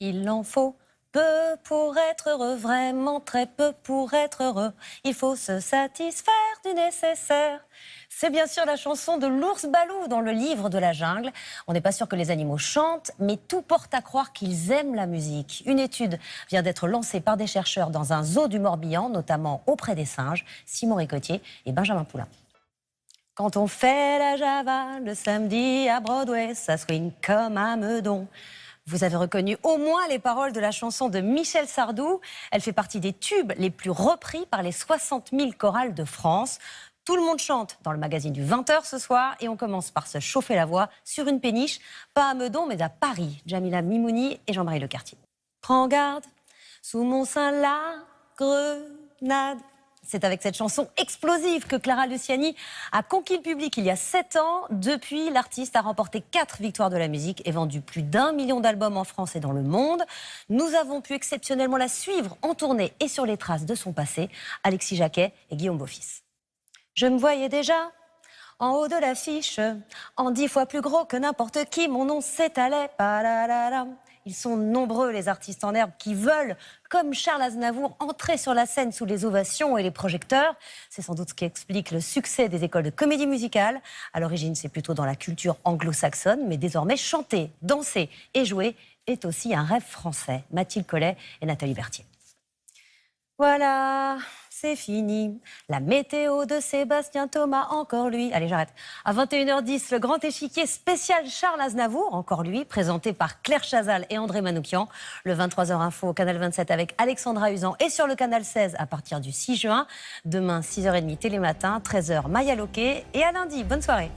Il en faut peu pour être heureux, vraiment très peu pour être heureux. Il faut se satisfaire du nécessaire. C'est bien sûr la chanson de l'ours Balou dans le livre de la jungle. On n'est pas sûr que les animaux chantent, mais tout porte à croire qu'ils aiment la musique. Une étude vient d'être lancée par des chercheurs dans un zoo du Morbihan, notamment auprès des singes, Simon Ricotier et Benjamin Poulain. Quand on fait la Java le samedi à Broadway, ça swing comme un meudon. Vous avez reconnu au moins les paroles de la chanson de Michel Sardou. Elle fait partie des tubes les plus repris par les 60 000 chorales de France. Tout le monde chante dans le magazine du 20h ce soir et on commence par se chauffer la voix sur une péniche, pas à Meudon mais à Paris. Jamila Mimouni et Jean-Marie Lecartier. Prends garde, sous mon sein la grenade. C'est avec cette chanson explosive que Clara Luciani a conquis le public il y a 7 ans. Depuis, l'artiste a remporté 4 victoires de la musique et vendu plus d'1 million d'albums en France et dans le monde. Nous avons pu exceptionnellement la suivre en tournée et sur les traces de son passé. Alexis Jacquet et Guillaume Beaufils. Je me voyais déjà en haut de l'affiche, en 10 fois plus gros que n'importe qui, mon nom s'étalait. Ils sont nombreux, les artistes en herbe, qui veulent, comme Charles Aznavour, entrer sur la scène sous les ovations et les projecteurs. C'est sans doute ce qui explique le succès des écoles de comédie musicale. À l'origine, c'est plutôt dans la culture anglo-saxonne, mais désormais, chanter, danser et jouer est aussi un rêve français. Mathilde Collet et Nathalie Berthier. Voilà, c'est fini. La météo de Sébastien Thomas, encore lui. Allez, j'arrête. À 21h10, le grand échiquier spécial Charles Aznavour, encore lui, présenté par Claire Chazal et André Manoukian. Le 23h Info au Canal 27 avec Alexandra Usan et sur le Canal 16 à partir du 6 juin. Demain, 6h30 Télématin, 13h Maya Loquet. Et à lundi, bonne soirée.